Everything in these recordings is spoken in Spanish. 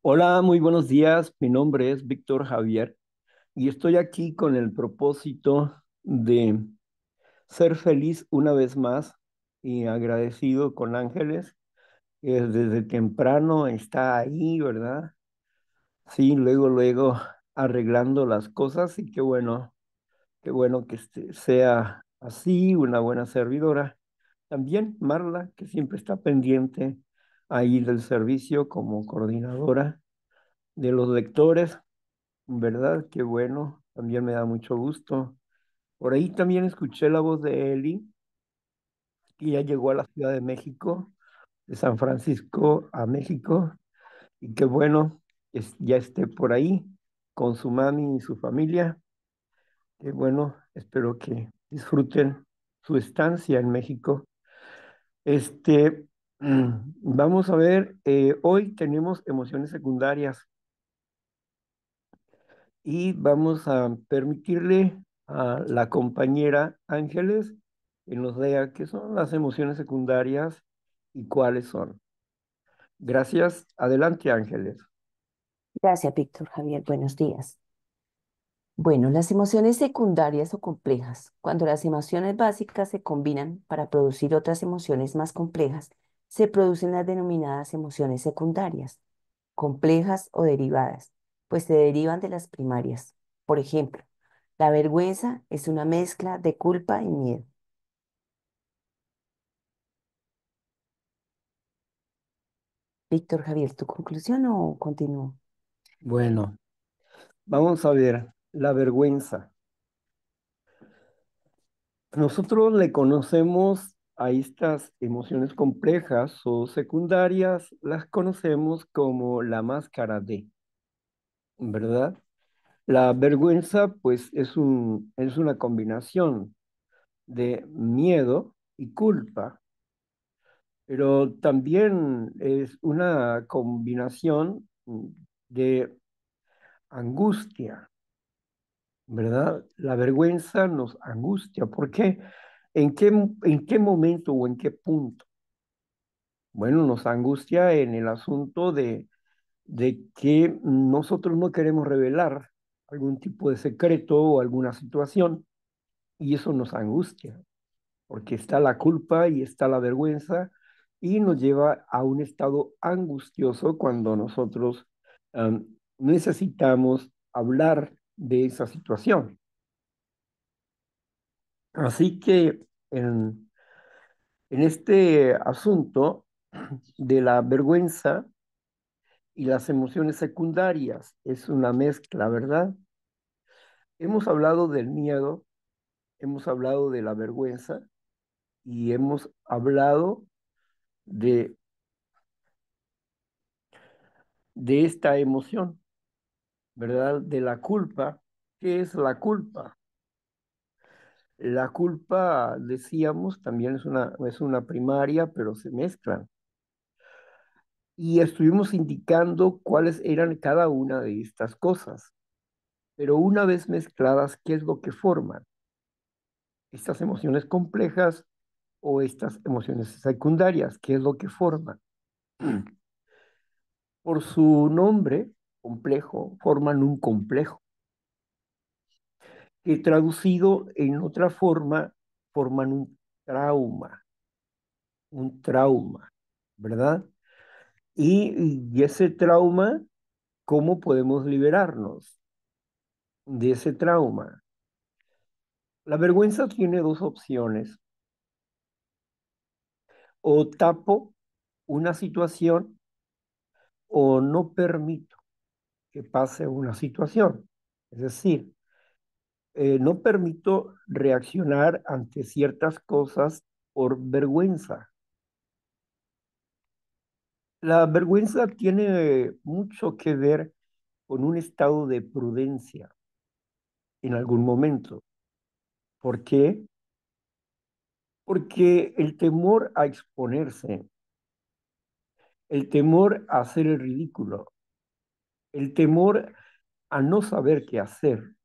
Hola, muy buenos días. Mi nombre es Víctor Javier y estoy aquí con el propósito de ser feliz una vez más y agradecido con Ángeles, que desde temprano está ahí, ¿verdad? Sí, luego arreglando las cosas y qué bueno que sea así, una buena servidora. También Marla, que siempre está pendiente ahí del servicio como coordinadora de los lectores. ¿Verdad? Qué bueno, también me da mucho gusto. Por ahí también escuché la voz de Eli, que ya llegó a la Ciudad de México, de San Francisco a México, y qué bueno que ya esté por ahí con su mami y su familia. Qué bueno, espero que disfruten su estancia en México. Este, vamos a ver, hoy tenemos emociones secundarias. Y vamos a permitirle a la compañera Ángeles que nos diga qué son las emociones secundarias y cuáles son. Gracias. Adelante, Ángeles. Gracias, Víctor Javier. Buenos días. Bueno, las emociones secundarias o complejas, cuando las emociones básicas se combinan para producir otras emociones más complejas, se producen las denominadas emociones secundarias, complejas o derivadas, pues se derivan de las primarias. Por ejemplo, la vergüenza es una mezcla de culpa y miedo. Víctor Javier, ¿tu conclusión o continúo? Bueno, vamos a ver la vergüenza. Nosotros le conocemos a estas emociones complejas o secundarias, las conocemos como la máscara de, ¿verdad? La vergüenza, pues, es una combinación de miedo y culpa, pero también es una combinación de angustia, ¿verdad? La vergüenza nos angustia. ¿Por qué? En qué momento o en qué punto? Bueno, nos angustia en el asunto de que nosotros no queremos revelar algún tipo de secreto o alguna situación y eso nos angustia, porque está la culpa y está la vergüenza y nos lleva a un estado angustioso cuando nosotros necesitamos hablar de esa situación. Así que en este asunto de la vergüenza y las emociones secundarias, es una mezcla, ¿verdad? Hemos hablado del miedo, hemos hablado de la vergüenza y hemos hablado de, de esta emoción. ¿Verdad? De la culpa. ¿Qué es la culpa? La culpa, decíamos, también es una primaria, pero se mezclan. Y estuvimos indicando cuáles eran cada una de estas cosas. Pero una vez mezcladas, ¿qué es lo que forman? Estas emociones complejas o estas emociones secundarias, ¿qué es lo que forman? Por su nombre, complejo, forman un complejo, que traducido en otra forma, forman trauma, un trauma, ¿verdad? Y ese trauma, ¿cómo podemos liberarnos de ese trauma? La vergüenza tiene dos opciones. O tapo una situación o no permito que pase una situación. Es decir, no permito reaccionar ante ciertas cosas por vergüenza. La vergüenza tiene mucho que ver con un estado de prudencia en algún momento. ¿Por qué? Porque el temor a exponerse, el temor a hacer el ridículo, el temor a no saber qué hacer.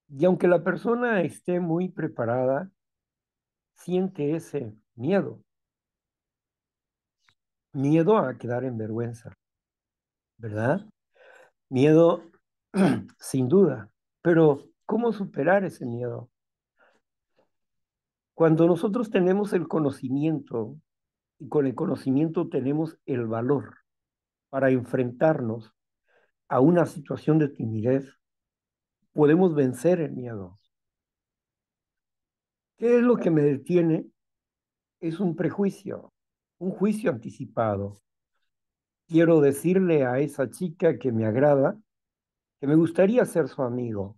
Y aunque la persona esté muy preparada, siente ese miedo, miedo a quedar en vergüenza. ¿verdad? Miedo, sin duda. Pero, ¿cómo superar ese miedo? Cuando nosotros tenemos el conocimiento y con el conocimiento tenemos el valor para enfrentarnos a una situación de timidez, podemos vencer el miedo. ¿Qué es lo que me detiene? Es un prejuicio, un juicio anticipado. Quiero decirle a esa chica que me agrada que me gustaría ser su amigo,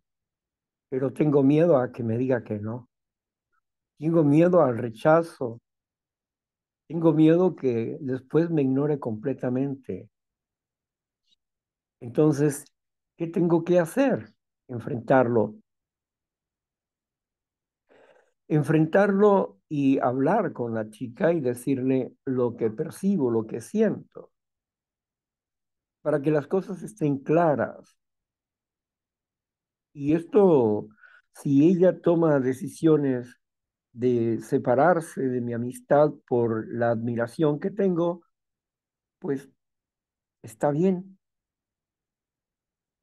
pero tengo miedo a que me diga que no. Tengo miedo al rechazo. Tengo miedo que después me ignore completamente. Entonces, ¿qué tengo que hacer? Enfrentarlo. Enfrentarlo y hablar con la chica y decirle lo que percibo, lo que siento, para que las cosas estén claras. Y esto, si ella toma decisiones de separarse de mi amistad por la admiración que tengo, pues está bien,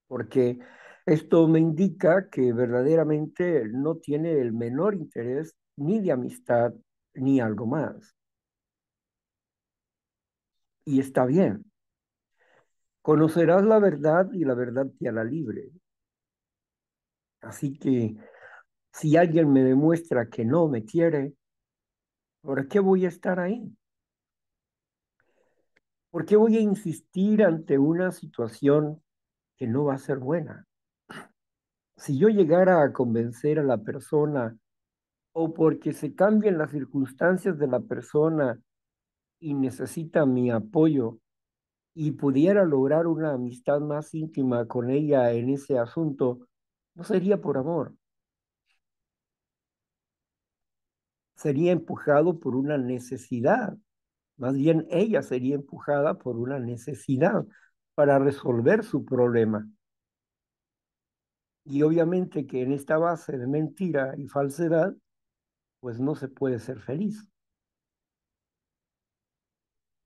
porque esto me indica que verdaderamente no tiene el menor interés ni de amistad ni algo más. Y está bien. Conocerás la verdad y la verdad te hará libre. Así que si alguien me demuestra que no me quiere, ¿por qué voy a estar ahí? ¿Por qué voy a insistir ante una situación que no va a ser buena? Si yo llegara a convencer a la persona o porque se cambien las circunstancias de la persona y necesita mi apoyo y pudiera lograr una amistad más íntima con ella en ese asunto, no sería por amor, sería empujado por una necesidad. Más bien ella sería empujada por una necesidad para resolver su problema. Y obviamente que en esta base de mentira y falsedad, pues no se puede ser feliz.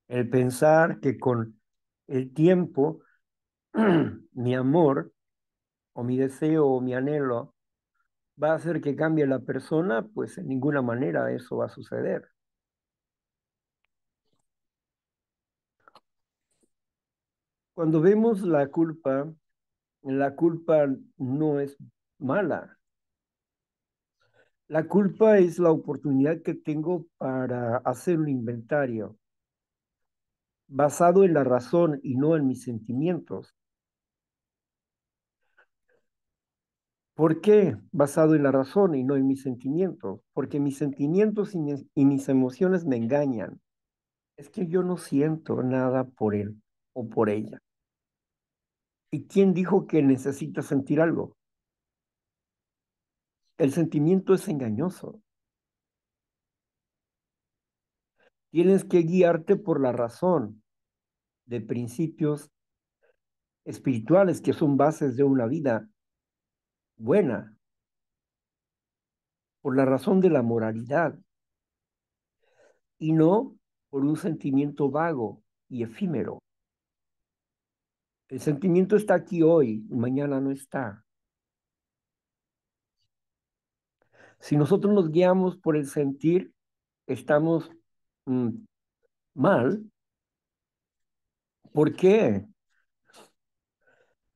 El pensar que con el tiempo mi amor o mi deseo o mi anhelo va a hacer que cambie la persona, pues en ninguna manera eso va a suceder. Cuando vemos la culpa no es mala. La culpa es la oportunidad que tengo para hacer un inventario basado en la razón y no en mis sentimientos. ¿Por qué basado en la razón y no en mis sentimientos? Porque mis sentimientos y mis emociones me engañan. Es que yo no siento nada por él o por ella. ¿Y quién dijo que necesitas sentir algo? El sentimiento es engañoso. Tienes que guiarte por la razón de principios espirituales que son bases de una vida buena, por la razón de la moralidad y no por un sentimiento vago y efímero. El sentimiento está aquí hoy y mañana no está. Si nosotros nos guiamos por el sentir, estamos mm, mal. ¿Por qué?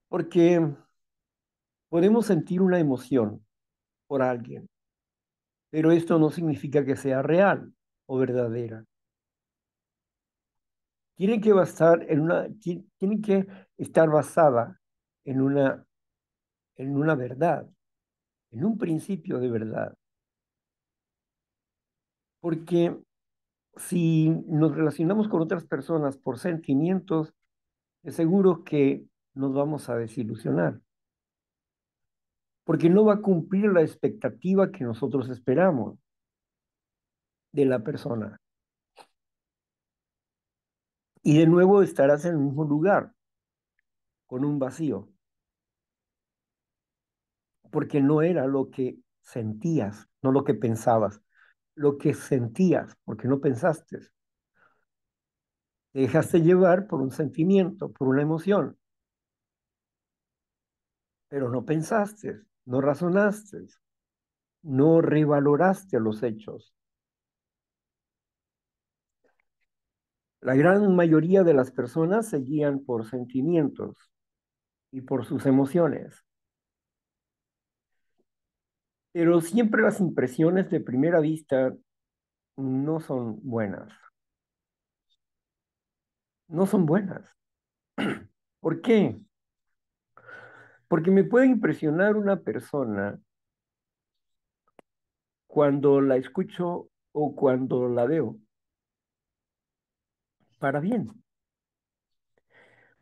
Porque podemos sentir una emoción por alguien, pero esto no significa que sea real o verdadera. Tiene que estar basada en en una verdad, en un principio de verdad. Porque si nos relacionamos con otras personas por sentimientos, es seguro que nos vamos a desilusionar, porque no va a cumplir la expectativa que nosotros esperamos de la persona. Y de nuevo estarás en el mismo lugar, con un vacío, porque no era lo que sentías, no lo que pensabas, lo que sentías, porque no pensaste. Te dejaste llevar por un sentimiento, por una emoción, pero no pensaste, no razonaste, no revaloraste los hechos. La gran mayoría de las personas se guían por sentimientos y por sus emociones, pero siempre las impresiones de primera vista no son buenas, no son buenas. ¿Por qué? Porque me puede impresionar una persona cuando la escucho o cuando la veo, para bien,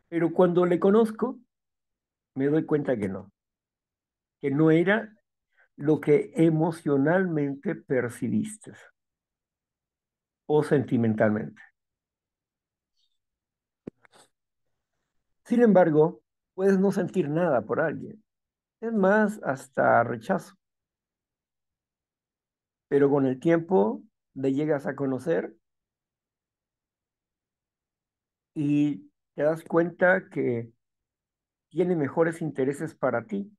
pero cuando le conozco, me doy cuenta que no era lo que emocionalmente percibiste o sentimentalmente. Sin embargo, puedes no sentir nada por alguien, es más, hasta rechazo, pero con el tiempo le llegas a conocer y te das cuenta que tiene mejores intereses para ti,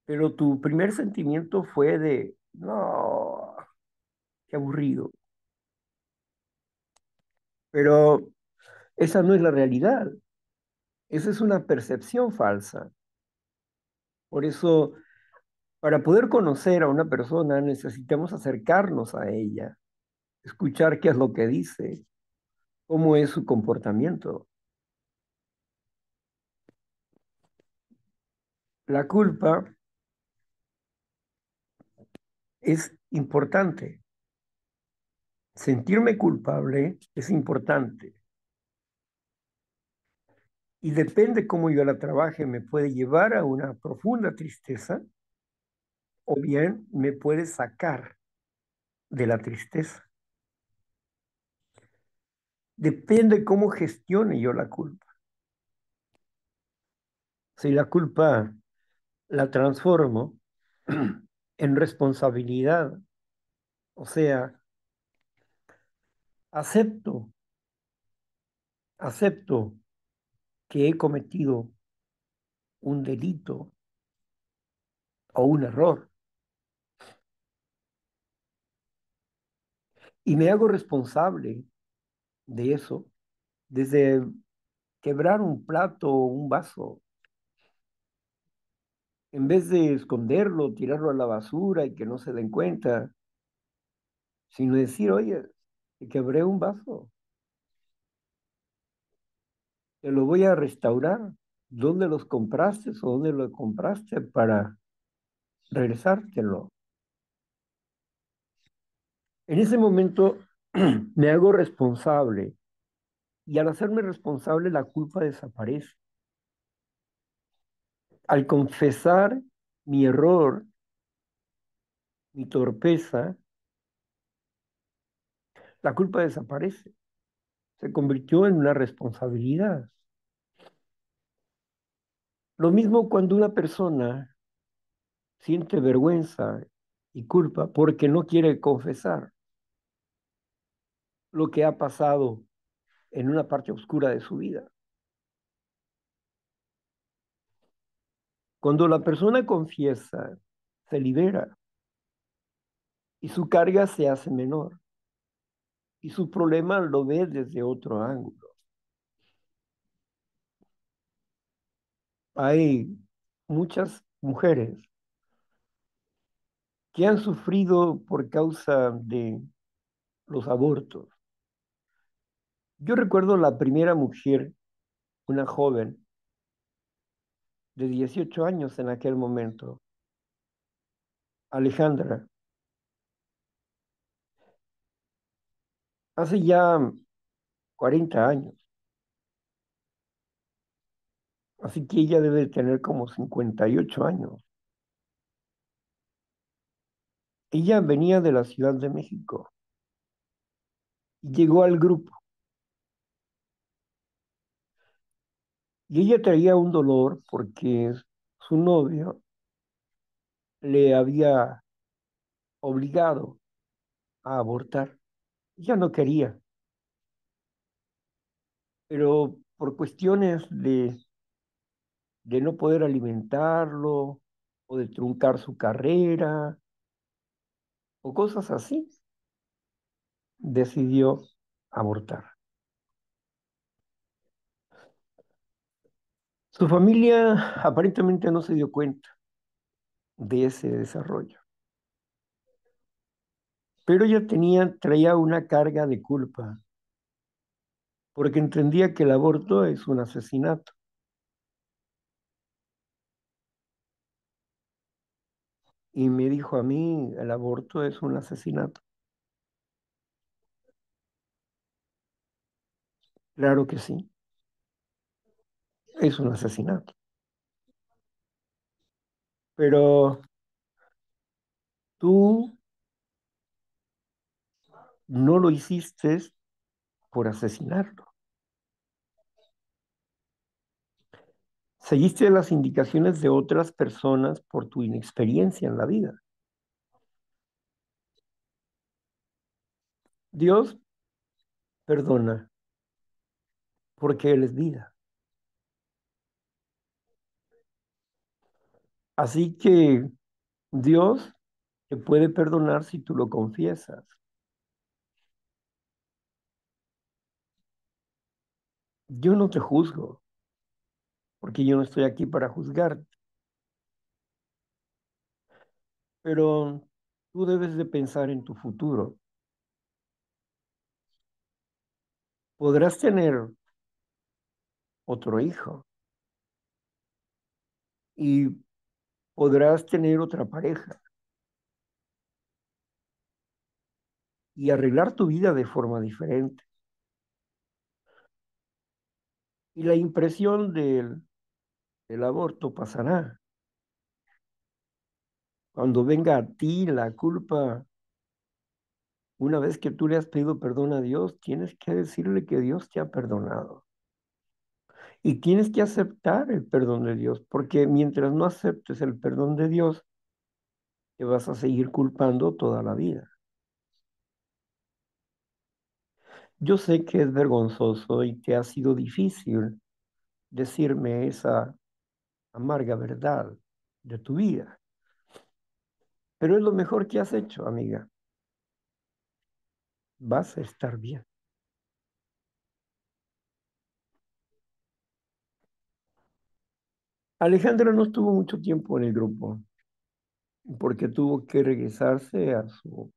pero tu primer sentimiento fue de, no, qué aburrido, pero esa no es la realidad, esa es una percepción falsa. Por eso, para poder conocer a una persona, necesitamos acercarnos a ella, escuchar qué es lo que dice, cómo es su comportamiento. La culpa es importante. Sentirme culpable es importante. Y depende cómo yo la trabaje, me puede llevar a una profunda tristeza o bien me puede sacar de la tristeza. Depende cómo gestione yo la culpa. Si la culpa la transformo en responsabilidad, o sea, acepto, acepto que he cometido un delito o un error y me hago responsable de eso, desde quebrar un plato o un vaso, en vez de esconderlo, tirarlo a la basura y que no se den cuenta, sino decir, oye, te quebré un vaso, te lo voy a restaurar. ¿Dónde los compraste o dónde lo compraste para regresártelo? En ese momento me hago responsable y al hacerme responsable la culpa desaparece. Al confesar mi error, mi torpeza, la culpa desaparece. Se convirtió en una responsabilidad. Lo mismo cuando una persona siente vergüenza y culpa porque no quiere confesar lo que ha pasado en una parte oscura de su vida. Cuando la persona confiesa, se libera y su carga se hace menor y su problema lo ve desde otro ángulo. Hay muchas mujeres que han sufrido por causa de los abortos. Yo recuerdo la primera mujer, una joven de 18 años en aquel momento, Alejandra, hace ya 40 años, así que ella debe tener como 58 años. Ella venía de la Ciudad de México y llegó al grupo y ella traía un dolor porque su novio le había obligado a abortar. Ella no quería, pero por cuestiones de no poder alimentarlo o de truncar su carrera o cosas así, decidió abortar. Su familia aparentemente no se dio cuenta de ese desarrollo, pero ella traía una carga de culpa, porque entendía que el aborto es un asesinato. Y me dijo a mí, el aborto es un asesinato. Claro que sí, es un asesinato. Pero tú no lo hiciste por asesinarlo. Seguiste las indicaciones de otras personas por tu inexperiencia en la vida. Dios perdona porque Él es vida. Así que Dios te puede perdonar si tú lo confiesas. Yo no te juzgo, porque yo no estoy aquí para juzgarte, pero tú debes de pensar en tu futuro. Podrás tener otro hijo y podrás tener otra pareja y arreglar tu vida de forma diferente. Y la impresión del aborto pasará. Cuando venga a ti la culpa, una vez que tú le has pedido perdón a Dios, tienes que decirle que Dios te ha perdonado. Y tienes que aceptar el perdón de Dios, porque mientras no aceptes el perdón de Dios, te vas a seguir culpando toda la vida. Yo sé que es vergonzoso y que ha sido difícil decirme esa amarga verdad de tu vida, pero es lo mejor que has hecho, amiga. Vas a estar bien. Alejandra no estuvo mucho tiempo en el grupo porque tuvo que regresarse a su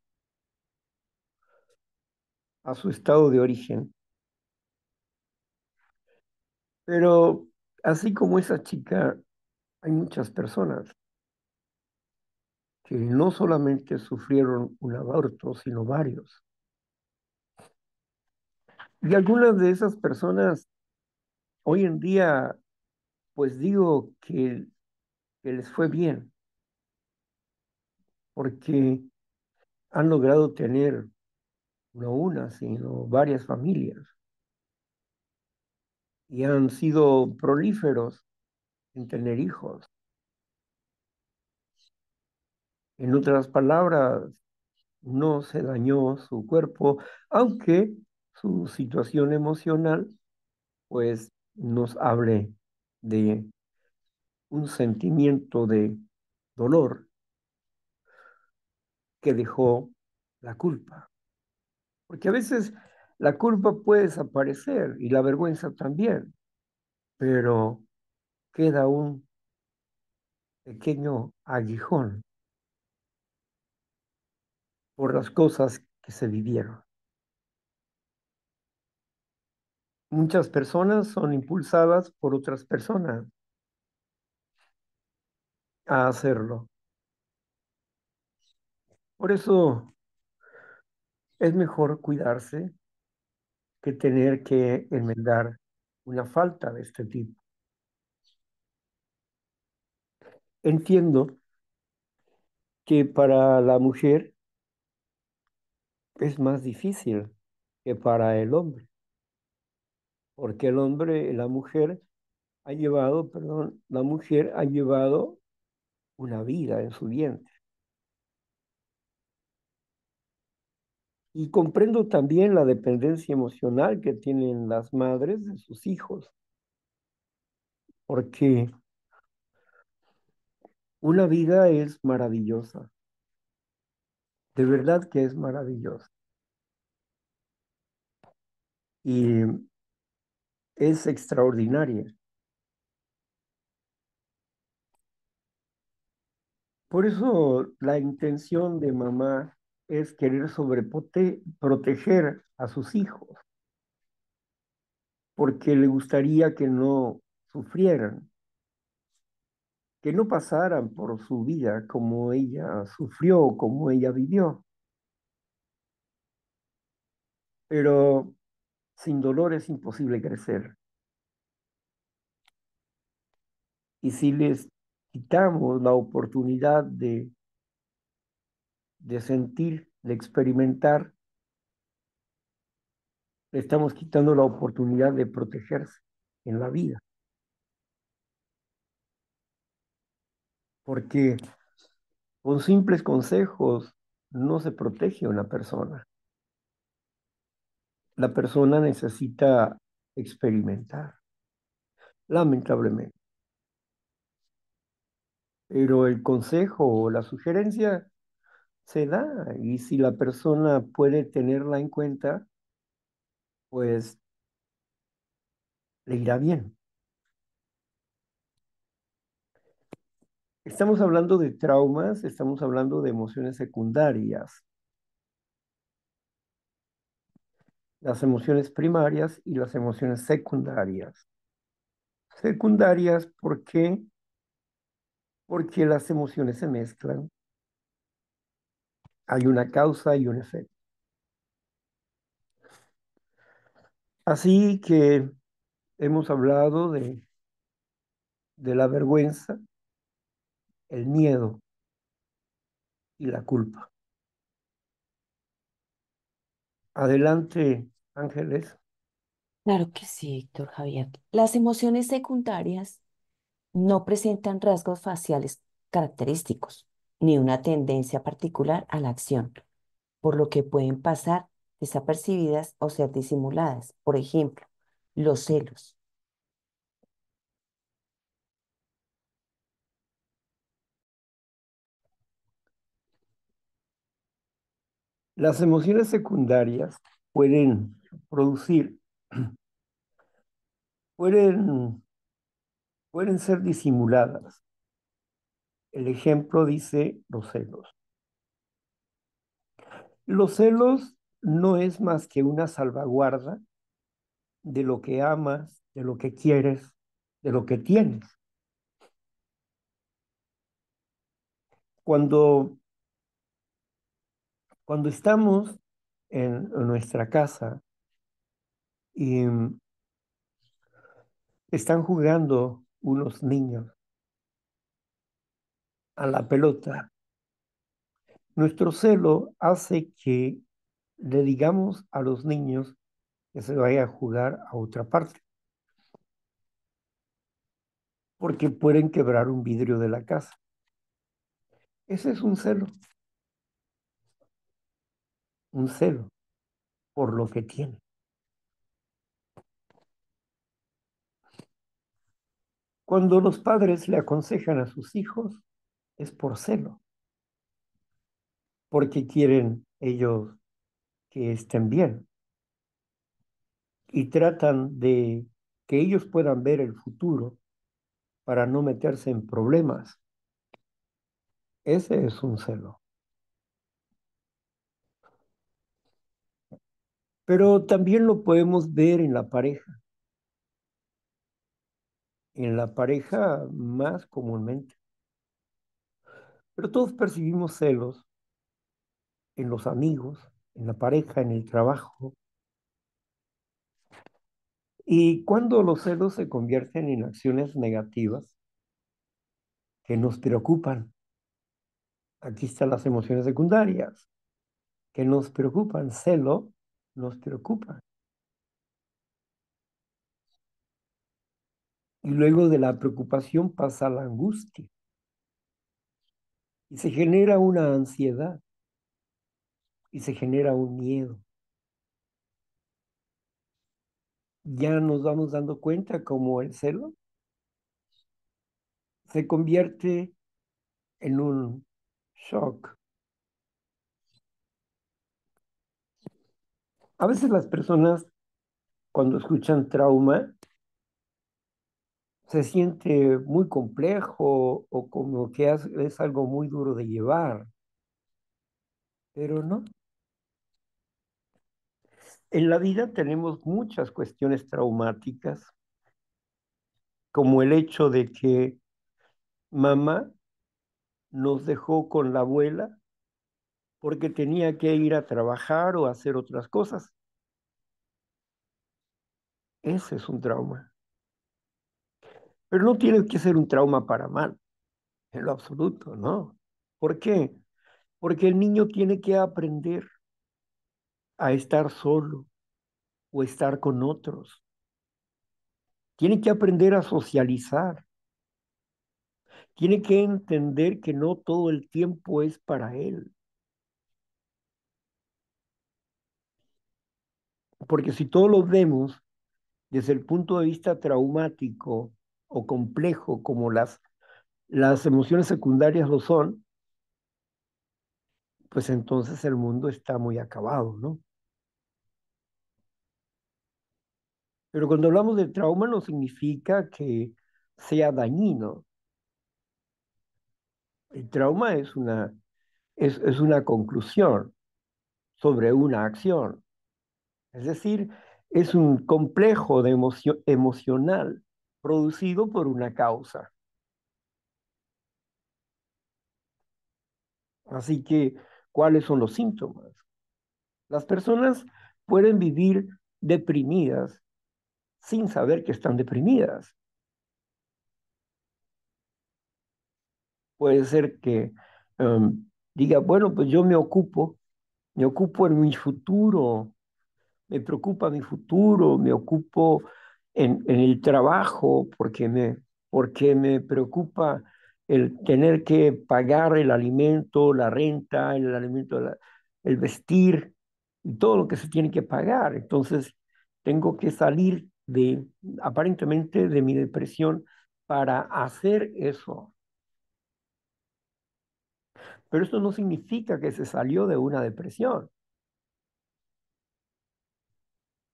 estado de origen. Pero así como esa chica, hay muchas personas que no solamente sufrieron un aborto, sino varios. Y algunas de esas personas hoy en día, pues digo que les fue bien, porque han logrado tener no una, sino varias familias y han sido prolíferos en tener hijos. En otras palabras, no se dañó su cuerpo, aunque su situación emocional, pues, nos hable de un sentimiento de dolor que dejó la culpa. Porque a veces la culpa puede desaparecer y la vergüenza también, pero queda un pequeño aguijón por las cosas que se vivieron. Muchas personas son impulsadas por otras personas a hacerlo. Por eso es mejor cuidarse que tener que enmendar una falta de este tipo. Entiendo que para la mujer es más difícil que para el hombre, porque el hombre, la mujer ha llevado, perdón, la mujer ha llevado una vida en su vientre. Y comprendo también la dependencia emocional que tienen las madres de sus hijos, porque una vida es maravillosa, de verdad que es maravillosa. Y es extraordinaria. Por eso la intención de mamá es querer proteger a sus hijos, porque le gustaría que no sufrieran, que no pasaran por su vida como ella sufrió, como ella vivió. Pero sin dolor es imposible crecer. Y si les quitamos la oportunidad de sentir, de experimentar, le estamos quitando la oportunidad de protegerse en la vida. Porque con simples consejos no se protege a una persona. La persona necesita experimentar, lamentablemente. Pero el consejo o la sugerencia se da y si la persona puede tenerla en cuenta, pues le irá bien. Estamos hablando de traumas, estamos hablando de emociones secundarias, las emociones primarias y las emociones secundarias. Secundarias, ¿por qué? Porque las emociones se mezclan. Hay una causa y un efecto. Así que hemos hablado de la vergüenza, el miedo y la culpa. Adelante, Ángeles. Claro que sí, Víctor Javier. Las emociones secundarias no presentan rasgos faciales característicos ni una tendencia particular a la acción, por lo que pueden pasar desapercibidas o ser disimuladas. Por ejemplo, los celos. Las emociones secundarias pueden producir, pueden, pueden ser disimuladas. El ejemplo dice los celos. Los celos no es más que una salvaguarda de lo que amas, de lo que quieres, de lo que tienes. Cuando, cuando estamos en nuestra casa y están jugando unos niños a la pelota, nuestro celo hace que le digamos a los niños que se vaya a jugar a otra parte, porque pueden quebrar un vidrio de la casa. Ese es un celo por lo que tiene. Cuando los padres le aconsejan a sus hijos, es por celo, porque quieren ellos que estén bien y tratan de que ellos puedan ver el futuro para no meterse en problemas. Ese es un celo. Pero también lo podemos ver en la pareja más comúnmente. Pero todos percibimos celos en los amigos, en la pareja, en el trabajo. Y cuando los celos se convierten en acciones negativas que nos preocupan, aquí están las emociones secundarias, que nos preocupan, celo nos preocupa. Y luego de la preocupación pasa la angustia y se genera una ansiedad. y se genera un miedo. Ya nos vamos dando cuenta como el celo se convierte en un shock. A veces las personas cuando escuchan trauma se siente muy complejo o como que es algo muy duro de llevar, pero no. En la vida tenemos muchas cuestiones traumáticas, como el hecho de que mamá nos dejó con la abuela porque tenía que ir a trabajar o hacer otras cosas. Ese es un trauma. Pero no tiene que ser un trauma para mal, en lo absoluto, ¿no? ¿Por qué? Porque el niño tiene que aprender a estar solo o estar con otros. Tiene que aprender a socializar. Tiene que entender que no todo el tiempo es para él. Porque si todo lo vemos desde el punto de vista traumático o complejo, como las emociones secundarias lo son, pues entonces el mundo está muy acabado, ¿no? Pero cuando hablamos de trauma no significa que sea dañino. El trauma es una conclusión sobre una acción. Es decir, es un complejo de emocional producido por una causa. Así que, ¿cuáles son los síntomas? Las personas pueden vivir deprimidas sin saber que están deprimidas. Puede ser que diga, bueno, pues yo me ocupo en mi futuro, me preocupa mi futuro, me ocupo en el trabajo porque me preocupa el tener que pagar el alimento, la renta, el alimento, el vestir y todo lo que se tiene que pagar. Entonces, tengo que salir aparentemente, de mi depresión para hacer eso. Pero esto no significa que se salió de una depresión.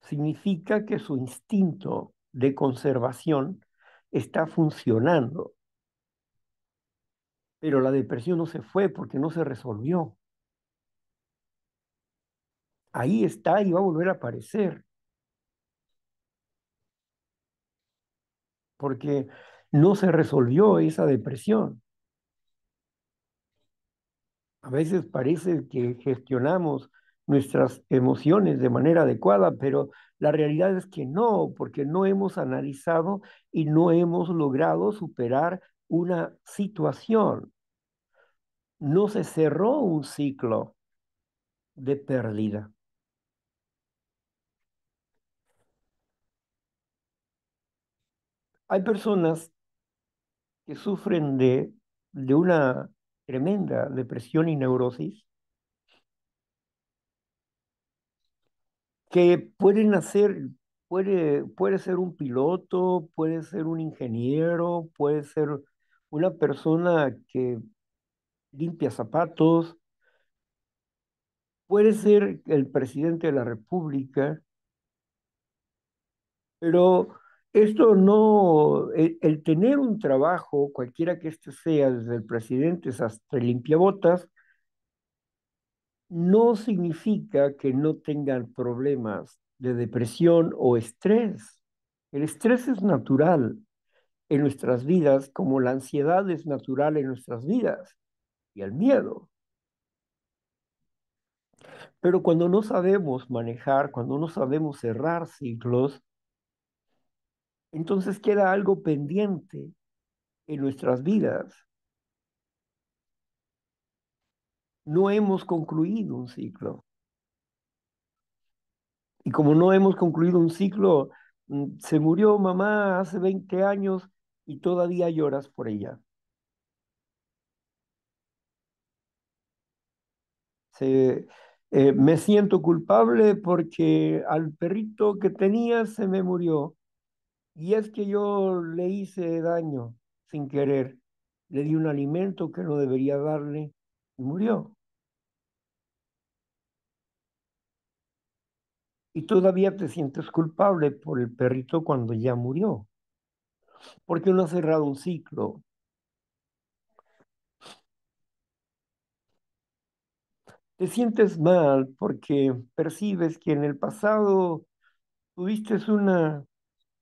Significa que su instinto de conservación está funcionando, pero la depresión no se fue porque no se resolvió. Ahí está y va a volver a aparecer, porque no se resolvió esa depresión. A veces parece que gestionamos nuestras emociones de manera adecuada, pero la realidad es que no, porque no hemos analizado y no hemos logrado superar una situación. No se cerró un ciclo de pérdida. Hay personas que sufren de una tremenda depresión y neurosis que pueden hacer, puede ser un piloto, puede ser un ingeniero, puede ser una persona que limpia zapatos, puede ser el presidente de la República, pero esto no, el tener un trabajo, cualquiera que este sea, desde el presidente hasta el limpiabotas, no significa que no tengan problemas de depresión o estrés. El estrés es natural en nuestras vidas, como la ansiedad es natural en nuestras vidas y el miedo. Pero cuando no sabemos manejar, cuando no sabemos cerrar ciclos, entonces queda algo pendiente en nuestras vidas. No hemos concluido un ciclo. Y como no hemos concluido un ciclo, se murió mamá hace 20 años y todavía lloras por ella. Se, Me siento culpable porque al perrito que tenía se me murió. Y es que yo le hice daño sin querer. Le di un alimento que no debería darle y murió. Y todavía te sientes culpable por el perrito cuando ya murió, porque no ha cerrado un ciclo. Te sientes mal porque percibes que en el pasado tuviste una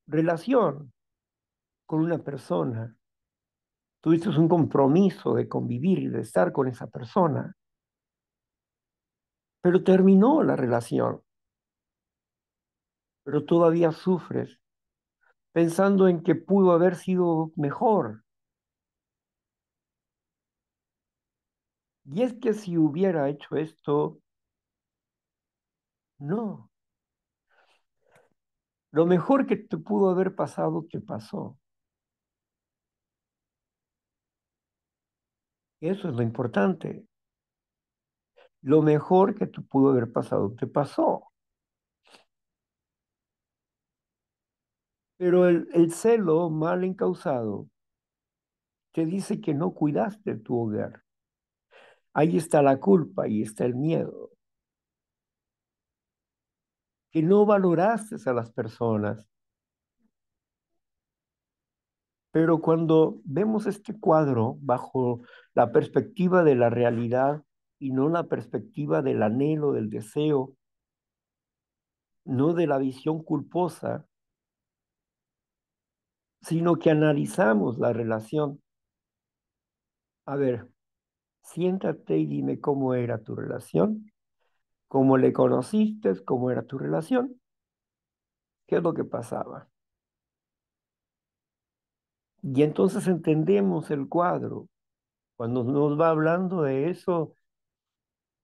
relación con una persona, tuviste un compromiso de convivir y de estar con esa persona, pero terminó la relación, pero todavía sufres pensando en que pudo haber sido mejor. Y es que si hubiera hecho esto, no. Lo mejor que te pudo haber pasado, te pasó. Eso es lo importante. Lo mejor que te pudo haber pasado, te pasó. Pero el celo mal encausado te dice que no cuidaste tu hogar. Ahí está la culpa, ahí está el miedo, que no valoraste a las personas. Pero cuando vemos este cuadro bajo la perspectiva de la realidad y no la perspectiva del anhelo, del deseo, no de la visión culposa, sino que analizamos la relación. A ver, siéntate y dime cómo era tu relación, cómo le conociste, cómo era tu relación, qué es lo que pasaba. Y entonces entendemos el cuadro. Cuando nos va hablando de eso,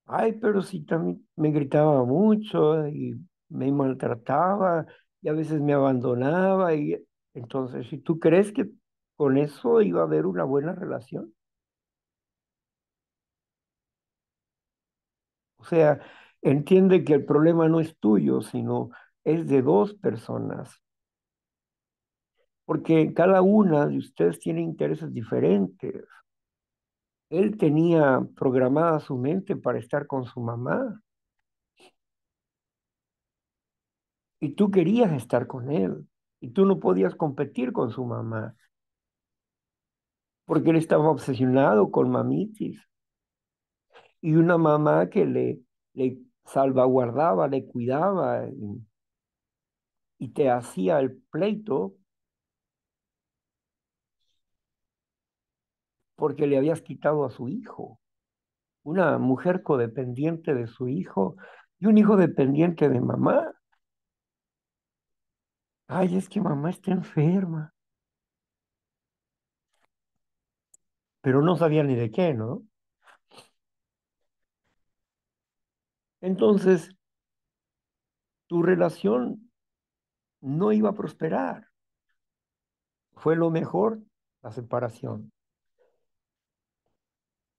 ay, pero si también me gritaba mucho y me maltrataba y a veces me abandonaba. Y entonces, si tú crees que con eso iba a haber una buena relación, o sea, entiende que el problema no es tuyo, sino es de dos personas, porque cada una de ustedes tiene intereses diferentes. Él tenía programada su mente para estar con su mamá y tú querías estar con él y tú no podías competir con su mamá porque él estaba obsesionado con mamitis y una mamá que le salvaguardaba, le cuidaba y te hacía el pleito porque le habías quitado a su hijo. Una mujer codependiente de su hijo y un hijo dependiente de mamá. Ay, es que mamá está enferma, pero no sabía ni de qué, ¿no? Entonces, tu relación no iba a prosperar. Fue lo mejor, la separación.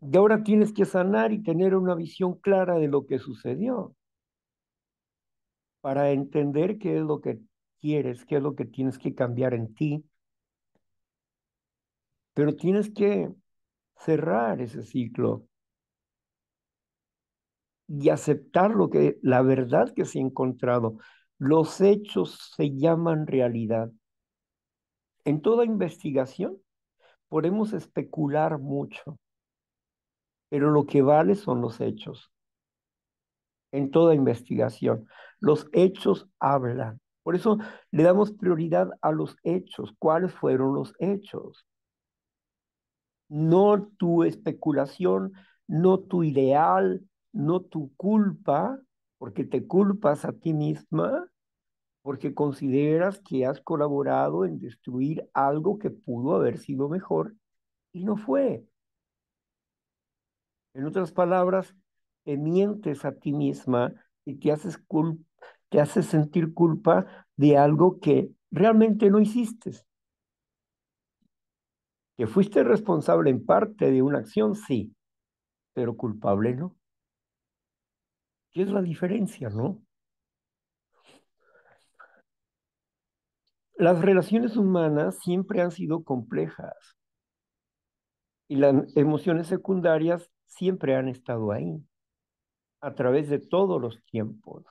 Y ahora tienes que sanar y tener una visión clara de lo que sucedió para entender qué es lo que quieres, qué es lo que tienes que cambiar en ti, pero tienes que cerrar ese ciclo y aceptar lo que, la verdad que se ha encontrado. Los hechos se llaman realidad. En toda investigación podemos especular mucho, pero lo que vale son los hechos. En toda investigación, los hechos hablan. Por eso le damos prioridad a los hechos. ¿Cuáles fueron los hechos? No tu especulación, no tu ideal, no tu culpa, porque te culpas a ti misma porque consideras que has colaborado en destruir algo que pudo haber sido mejor y no fue. En otras palabras, te mientes a ti misma y te haces sentir culpa de algo que realmente no hiciste. Que fuiste responsable en parte de una acción, sí, pero culpable no. ¿Qué es la diferencia, no? Las relaciones humanas siempre han sido complejas y las emociones secundarias siempre han estado ahí, a través de todos los tiempos.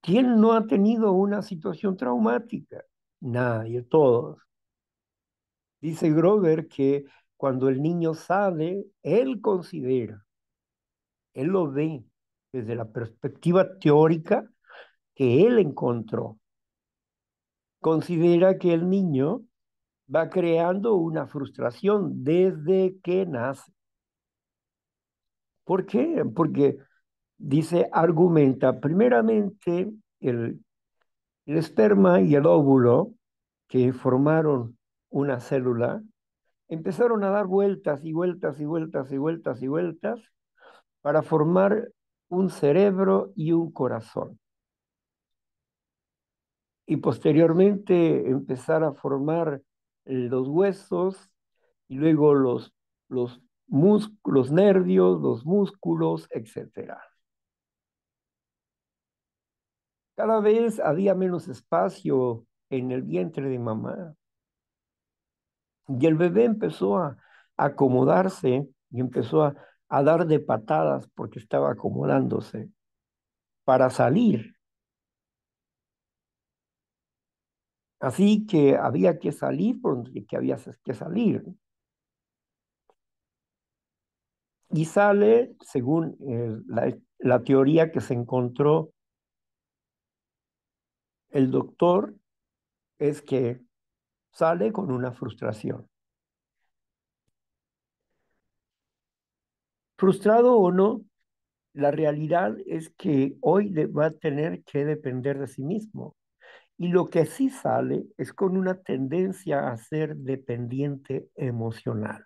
¿Quién no ha tenido una situación traumática? Nadie, todos. Dice Grover que cuando el niño sale, él considera, él lo ve desde la perspectiva teórica que él encontró. Considera que el niño va creando una frustración desde que nace. ¿Por qué? Porque dice, argumenta, primeramente el esperma y el óvulo que formaron una célula empezaron a dar vueltas y vueltas y vueltas y vueltas y vueltas para formar un cerebro y un corazón. Y posteriormente empezar a formar los huesos y luego los nervios, los músculos, etcétera. Cada vez había menos espacio en el vientre de mamá y el bebé empezó a acomodarse y empezó a dar de patadas porque estaba acomodándose para salir. Así que había que salir por donde que había que salir. Y sale, según la teoría que se encontró el doctor, es que sale con una frustración. Frustrado o no, la realidad es que hoy va a tener que depender de sí mismo. Y lo que sí sale es con una tendencia a ser dependiente emocional.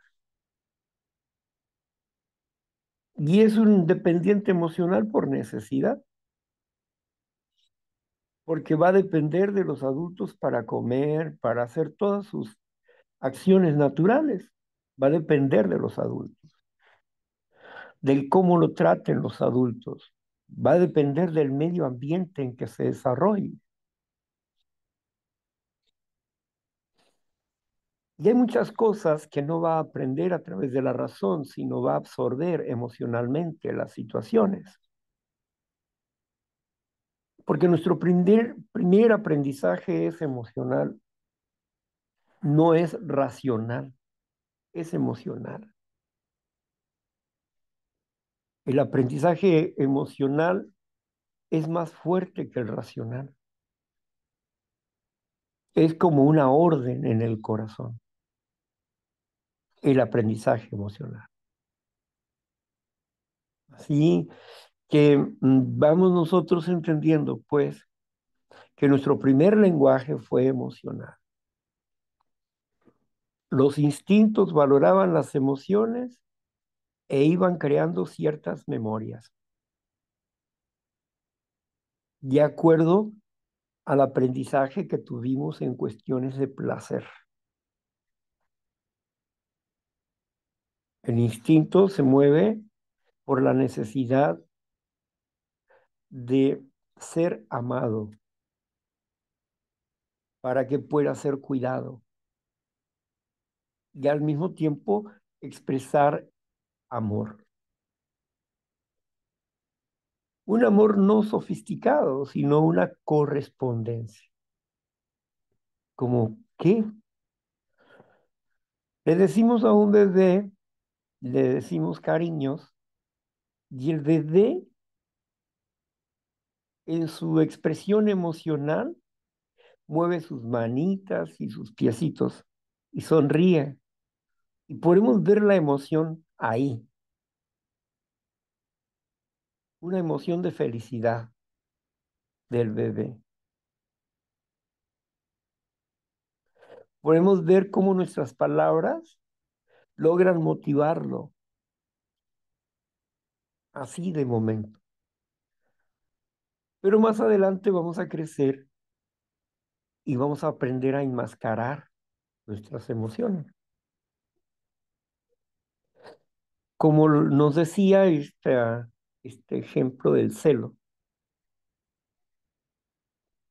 Y es un dependiente emocional por necesidad, porque va a depender de los adultos para comer, para hacer todas sus acciones naturales. Va a depender de los adultos, del cómo lo traten los adultos. Va a depender del medio ambiente en que se desarrolle. Y hay muchas cosas que no va a aprender a través de la razón, sino va a absorber emocionalmente las situaciones. Porque nuestro primer aprendizaje es emocional, no es racional, es emocional. El aprendizaje emocional es más fuerte que el racional. Es como una orden en el corazón, el aprendizaje emocional. Así que vamos nosotros entendiendo, pues, que nuestro primer lenguaje fue emocional. Los instintos valoraban las emociones e iban creando ciertas memorias, de acuerdo al aprendizaje que tuvimos en cuestiones de placer. El instinto se mueve por la necesidad de ser amado para que pueda ser cuidado y al mismo tiempo expresar amor. Un amor no sofisticado, sino una correspondencia. Como que le decimos a un bebé, le decimos cariños, y el bebé en su expresión emocional mueve sus manitas y sus piecitos y sonríe. Y podemos ver la emoción ahí, una emoción de felicidad del bebé. Podemos ver cómo nuestras palabras logran motivarlo, así de momento. Pero más adelante vamos a crecer y vamos a aprender a enmascarar nuestras emociones. como nos decía este ejemplo del celo,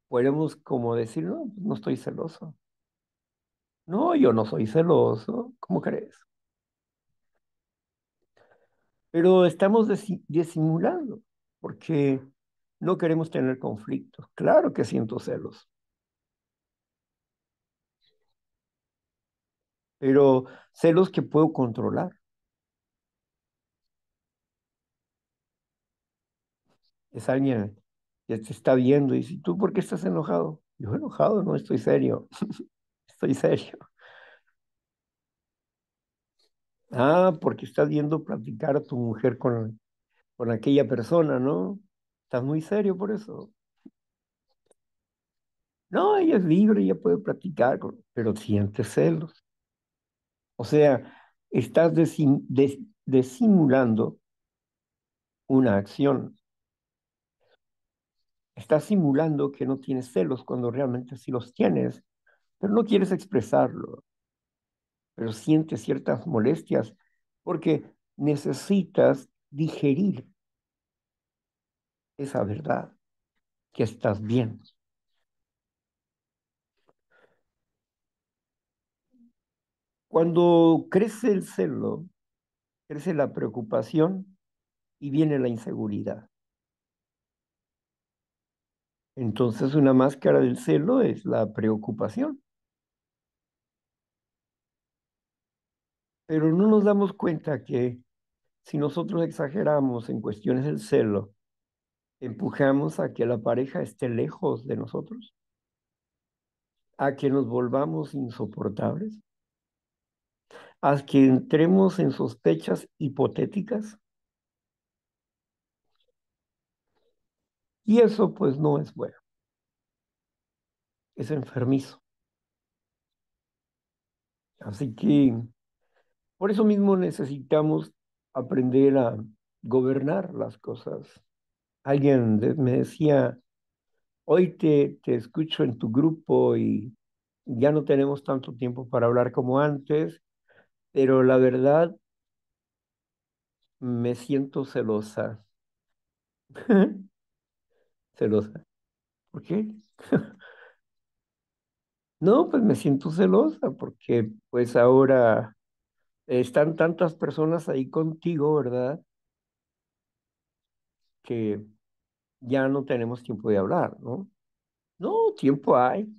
podemos como decir, no, pues no estoy celoso. No, yo no soy celoso, ¿cómo crees? Pero estamos disimulando porque no queremos tener conflictos. Claro que siento celos, pero celos que puedo controlar. Es alguien que te está viendo y dice, ¿tú por qué estás enojado? Yo enojado, no estoy serio, estoy serio. Ah, porque estás viendo platicar a tu mujer con aquella persona, ¿no? Estás muy serio por eso. No, ella es libre, ella puede platicar, pero siente celos. O sea, estás disimulando una acción. Estás simulando que no tienes celos cuando realmente sí los tienes, pero no quieres expresarlo, pero sientes ciertas molestias porque necesitas digerir esa verdad que estás bien. Cuando crece el celo, crece la preocupación y viene la inseguridad. Entonces, una máscara del celo es la preocupación, pero no nos damos cuenta que si nosotros exageramos en cuestiones del celo, empujamos a que la pareja esté lejos de nosotros, a que nos volvamos insoportables, a que entremos en sospechas hipotéticas, y eso pues no es bueno, es enfermizo. Así que por eso mismo necesitamos aprender a gobernar las cosas. Me decía, hoy te escucho en tu grupo y ya no tenemos tanto tiempo para hablar como antes, pero la verdad me siento celosa. Celosa. ¿Por qué? No, pues me siento celosa porque pues ahora están tantas personas ahí contigo, ¿verdad? Que ya no tenemos tiempo de hablar, ¿no? No, tiempo hay,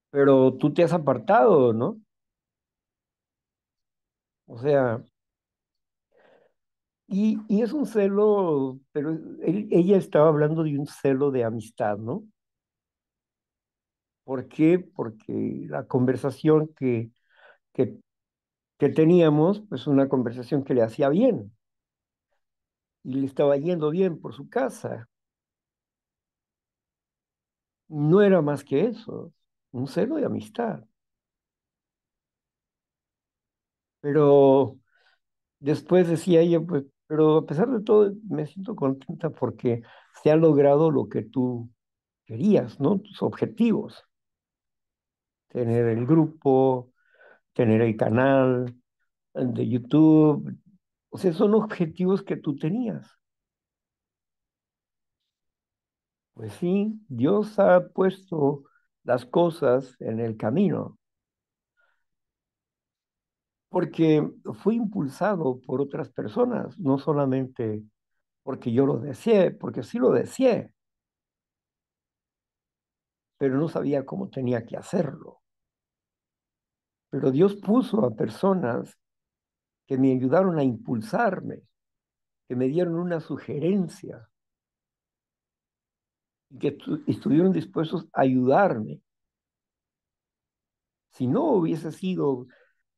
pero tú te has apartado, ¿no? O sea, y es un celo, pero ella estaba hablando de un celo de amistad, ¿no? ¿Por qué? Porque la conversación que, que teníamos, pues una conversación que le hacía bien y le estaba yendo bien por su casa. No era más que eso, un celo de amistad. Pero después decía ella, pues, pero a pesar de todo, me siento contenta porque se ha logrado lo que tú querías, ¿no? Tus objetivos, tener el grupo, tener el canal de YouTube. O sea, son objetivos que tú tenías. Pues sí, Dios ha puesto las cosas en el camino, porque fui impulsado por otras personas, no solamente porque yo lo deseé, porque sí lo deseé, pero no sabía cómo tenía que hacerlo. Pero Dios puso a personas que me ayudaron a impulsarme, que me dieron una sugerencia y que estuvieron dispuestos a ayudarme. Si no hubiese sido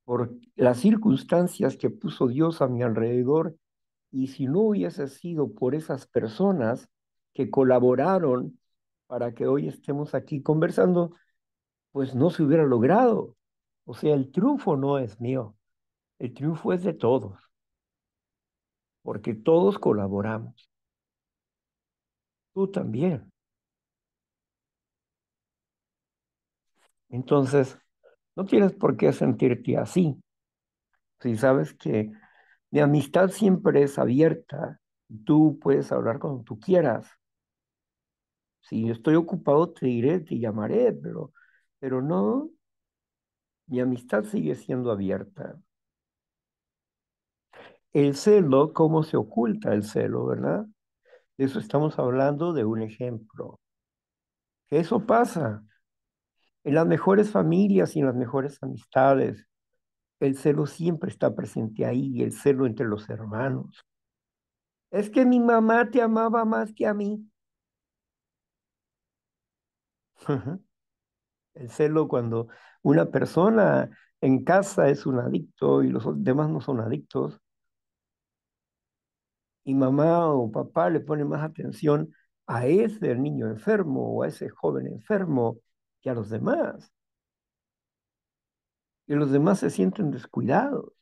por las circunstancias que puso Dios a mi alrededor y si no hubiese sido por esas personas que colaboraron para que hoy estemos aquí conversando, pues no se hubiera logrado. O sea, el triunfo no es mío, el triunfo es de todos, porque todos colaboramos. Tú también. Entonces, no tienes por qué sentirte así. Si sabes que mi amistad siempre es abierta, tú puedes hablar cuando tú quieras. Si estoy ocupado, te diré, te llamaré, pero no, mi amistad sigue siendo abierta. El celo, ¿cómo se oculta el celo, verdad? De eso estamos hablando de un ejemplo. Eso pasa en las mejores familias y en las mejores amistades. El celo siempre está presente ahí, el celo entre los hermanos. Es que mi mamá te amaba más que a mí. El celo cuando una persona en casa es un adicto y los demás no son adictos, y mamá o papá le pone más atención a ese niño enfermo o a ese joven enfermo que a los demás. Y los demás se sienten descuidados.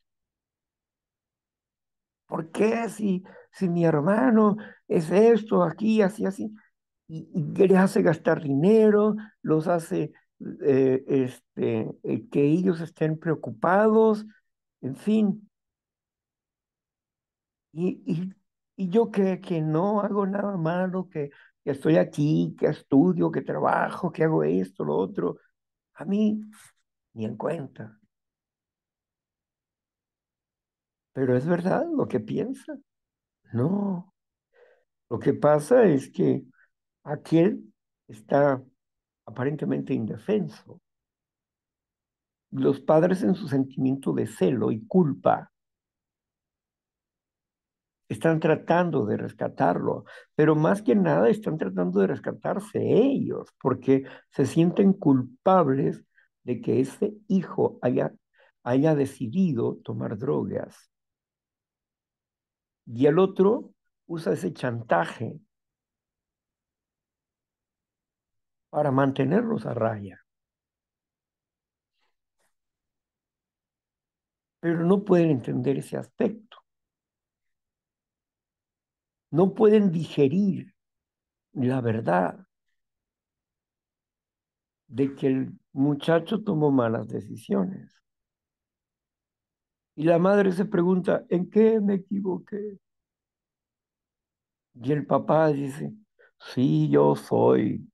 ¿Por qué si mi hermano es esto, aquí, así, así? Y que les hace gastar dinero, los hace que ellos estén preocupados, en fin. Y, y, y yo que no hago nada malo, que estoy aquí, que estudio, que trabajo, que hago esto, lo otro, a mí ni en cuenta. Pero es verdad lo que piensa. No, lo que pasa es que aquel está aparentemente indefenso. Los padres en su sentimiento de celo y culpa están tratando de rescatarlo, pero más que nada están tratando de rescatarse ellos, porque se sienten culpables de que ese hijo haya decidido tomar drogas. Y el otro usa ese chantaje para mantenerlos a raya, pero no pueden entender ese aspecto, no pueden digerir la verdad de que el muchacho tomó malas decisiones. Y la madre se pregunta, ¿en qué me equivoqué? Y el papá dice, sí, yo soy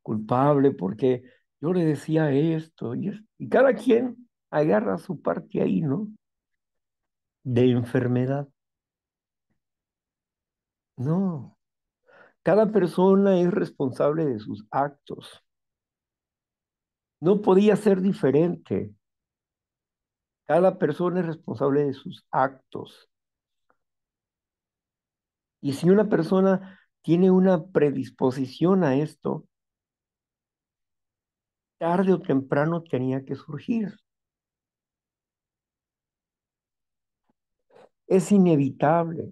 culpable porque yo le decía esto y cada quien agarra su parte ahí, ¿no? De enfermedad. No, cada persona es responsable de sus actos. No podía ser diferente. Cada persona es responsable de sus actos. Y si una persona tiene una predisposición a esto, tarde o temprano tenía que surgir. Es inevitable.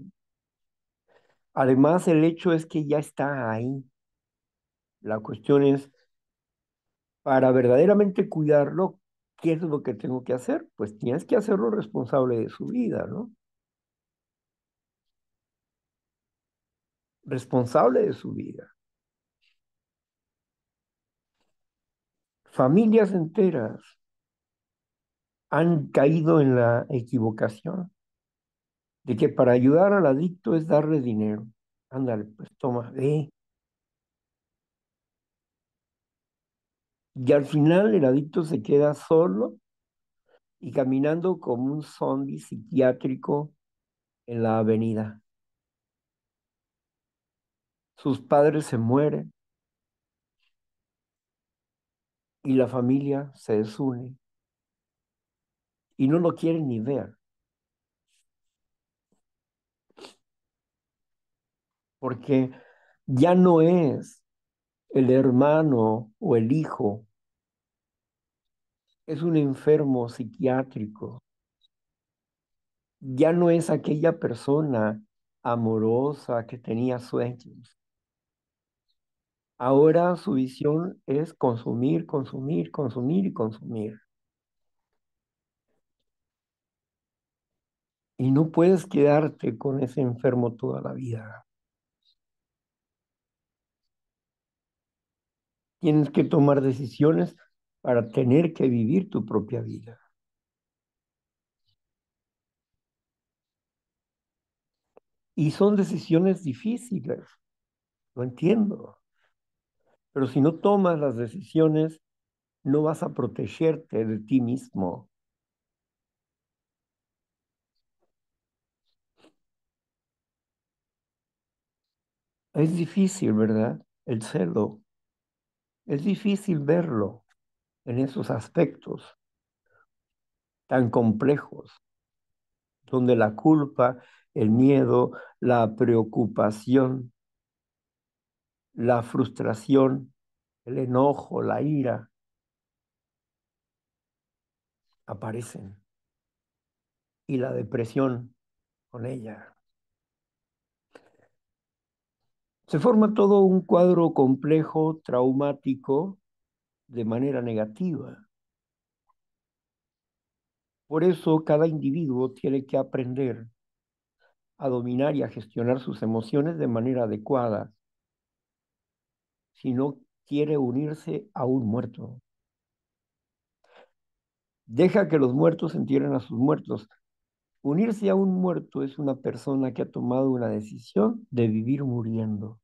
Además, el hecho es que ya está ahí. La cuestión es, para verdaderamente cuidarlo, ¿qué es lo que tengo que hacer? Pues tienes que hacerlo responsable de su vida, ¿no? Responsable de su vida. Familias enteras han caído en la equivocación de que para ayudar al adicto es darle dinero. Ándale, pues toma, ve. Y al final el adicto se queda solo y caminando como un zombie psiquiátrico en la avenida. Sus padres se mueren y la familia se desune y no lo quieren ni ver, porque ya no es el hermano o el hijo, es un enfermo psiquiátrico, ya no es aquella persona amorosa que tenía sueños. Ahora su visión es consumir, consumir, consumir y consumir. Y no puedes quedarte con ese enfermo toda la vida. Tienes que tomar decisiones para tener que vivir tu propia vida. Y son decisiones difíciles, lo entiendo. Pero si no tomas las decisiones, no vas a protegerte de ti mismo. Es difícil, ¿verdad? El celo. Es difícil verlo en esos aspectos tan complejos, donde la culpa, el miedo, la preocupación, la frustración, el enojo, la ira aparecen y la depresión con ella. Se forma todo un cuadro complejo, traumático, de manera negativa. Por eso cada individuo tiene que aprender a dominar y a gestionar sus emociones de manera adecuada si no quiere unirse a un muerto. Deja que los muertos entierren a sus muertos. Unirse a un muerto es una persona que ha tomado una decisión de vivir muriendo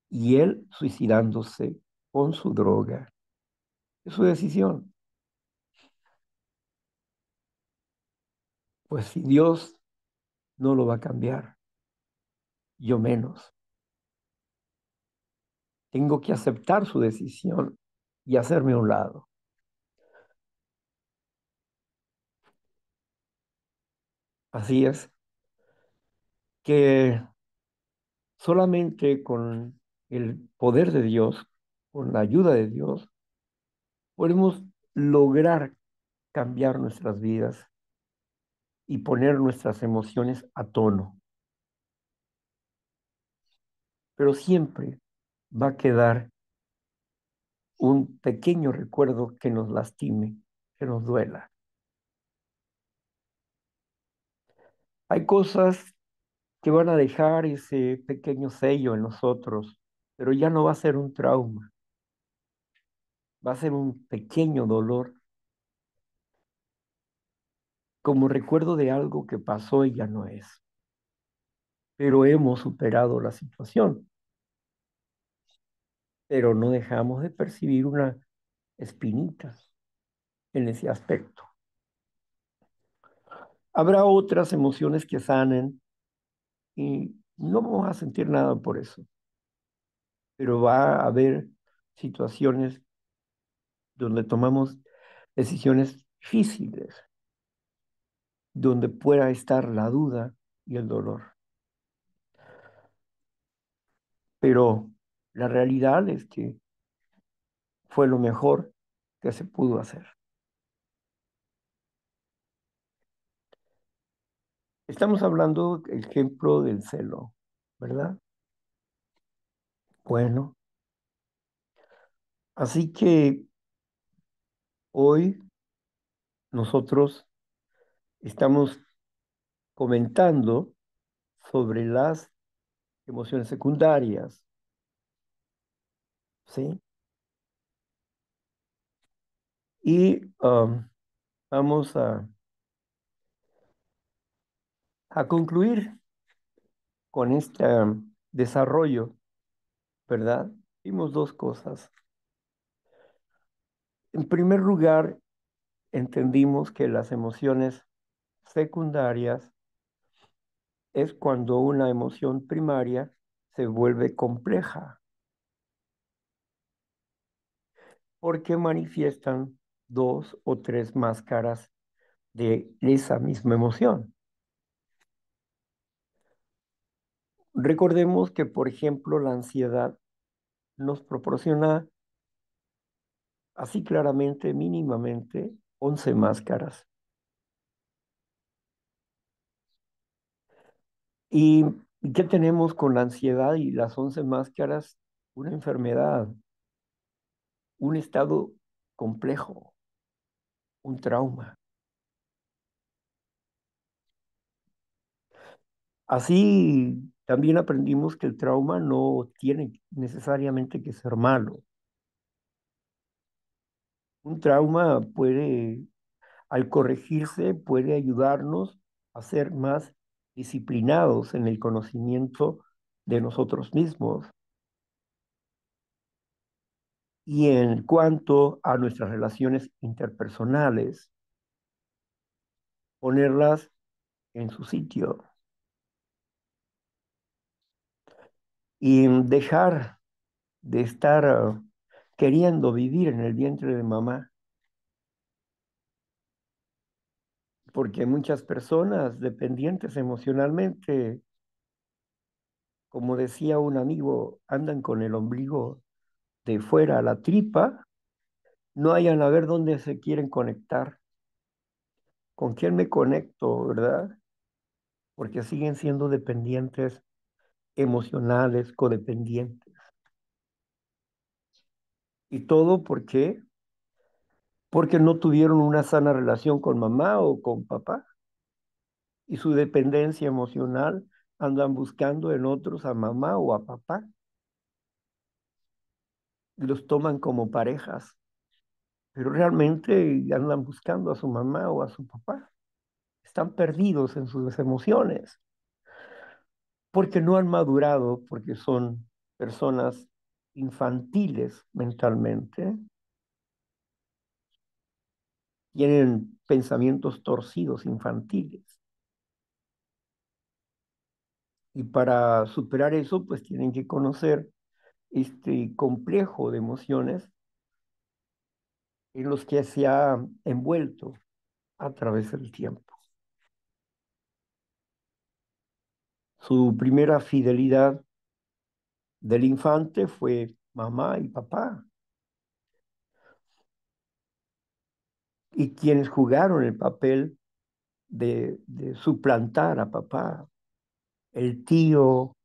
y él suicidándose con su droga. Es su decisión. Pues si Dios no lo va a cambiar, yo menos. Tengo que aceptar su decisión y hacerme a un lado. Así es que solamente con el poder de Dios, con la ayuda de Dios, podemos lograr cambiar nuestras vidas y poner nuestras emociones a tono. Pero siempre va a quedar un pequeño recuerdo que nos lastime, que nos duela. Hay cosas que van a dejar ese pequeño sello en nosotros, pero ya no va a ser un trauma, va a ser un pequeño dolor, como recuerdo de algo que pasó y ya no es. Pero hemos superado la situación, pero no dejamos de percibir una espinita en ese aspecto. Habrá otras emociones que sanen y no vamos a sentir nada por eso, pero va a haber situaciones donde tomamos decisiones difíciles, donde pueda estar la duda y el dolor. Pero la realidad es que fue lo mejor que se pudo hacer. Estamos hablando, ejemplo, del celo, ¿verdad? Bueno, así que hoy nosotros estamos comentando sobre las emociones secundarias, ¿sí? Y vamos a concluir con este desarrollo, ¿verdad? Vimos dos cosas. En primer lugar, entendimos que las emociones secundarias es cuando una emoción primaria se vuelve compleja, porque manifiestan dos o tres máscaras de esa misma emoción. Recordemos que, por ejemplo, la ansiedad nos proporciona así claramente, mínimamente, 11 máscaras. ¿Y qué tenemos con la ansiedad y las 11 máscaras? Una enfermedad, un estado complejo, un trauma. Así también aprendimos que el trauma no tiene necesariamente que ser malo. Un trauma puede, al corregirse, puede ayudarnos a ser más disciplinados en el conocimiento de nosotros mismos y en cuanto a nuestras relaciones interpersonales, ponerlas en su sitio y dejar de estar queriendo vivir en el vientre de mamá, porque muchas personas dependientes emocionalmente, como decía un amigo, andan con el ombligo de fuera a la tripa, no hayan a ver dónde se quieren conectar, con quién me conecto, ¿verdad? Porque siguen siendo dependientes emocionales, codependientes. ¿Y todo por qué? Porque no tuvieron una sana relación con mamá o con papá y su dependencia emocional andan buscando en otros a mamá o a papá y los toman como parejas, pero realmente andan buscando a su mamá o a su papá. Están perdidos en sus emociones porque no han madurado, porque son personas infantiles mentalmente, tienen pensamientos torcidos infantiles. Y para superar eso, pues tienen que conocer este complejo de emociones en los que se ha envuelto a través del tiempo. Su primera fidelidad del infante fue mamá y papá, y quienes jugaron el papel de suplantar a papá, el tío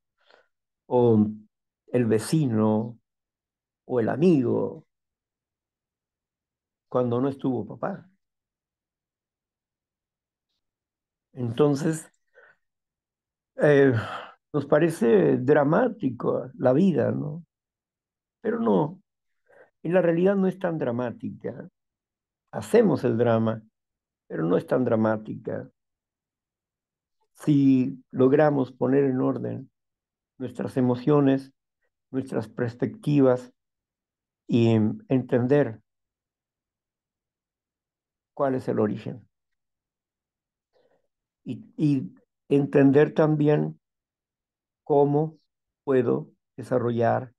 o el vecino o el amigo, cuando no estuvo papá. Entonces, eh, nos parece dramático la vida, ¿no? Pero no, en la realidad no es tan dramática. Hacemos el drama, pero no es tan dramática. Si logramos poner en orden nuestras emociones, nuestras perspectivas y entender cuál es el origen. Y entender también cómo puedo desarrollar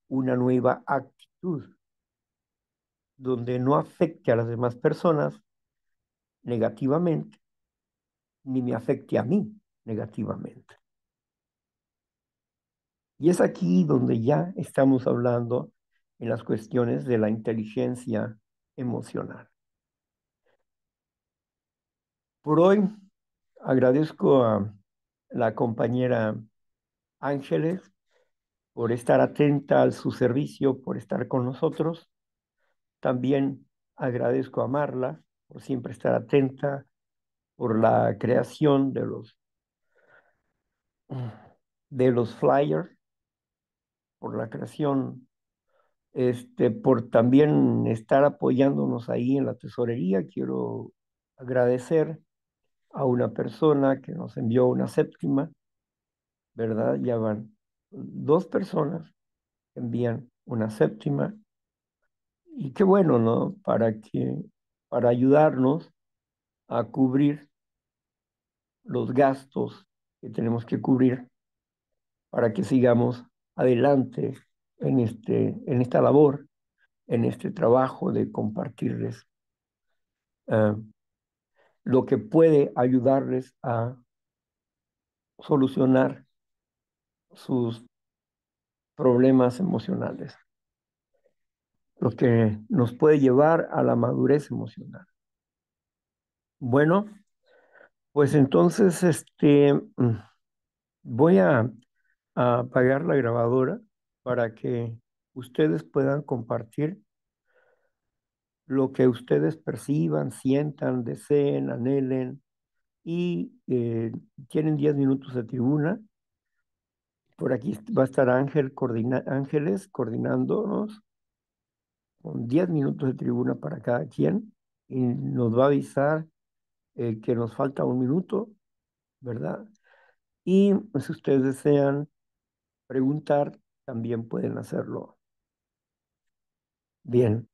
una nueva actitud donde no afecte a las demás personas negativamente, ni me afecte a mí negativamente. Y es aquí donde ya estamos hablando en las cuestiones de la inteligencia emocional. Por hoy agradezco a la compañera Ángeles por estar atenta a su servicio, por estar con nosotros. También agradezco a Marla por siempre estar atenta, por la creación de los flyers, por la creación, por también estar apoyándonos ahí en la tesorería. Quiero agradecer a una persona que nos envió una séptima, ¿verdad? Ya van dos personas que envían una séptima y qué bueno, ¿no? Para ayudarnos a cubrir los gastos que tenemos que cubrir para que sigamos adelante en esta labor, en este trabajo de compartirles uh, lo que puede ayudarles a solucionar sus problemas emocionales, lo que nos puede llevar a la madurez emocional. Bueno, pues entonces voy a apagar la grabadora para que ustedes puedan compartir lo que ustedes perciban, sientan, deseen, anhelen y tienen 10 minutos de tribuna. Por aquí va a estar Ángeles coordinándonos con 10 minutos de tribuna para cada quien y nos va a avisar que nos falta un minuto ¿verdad? Y pues, si ustedes desean preguntar, también pueden hacerlo. Bien.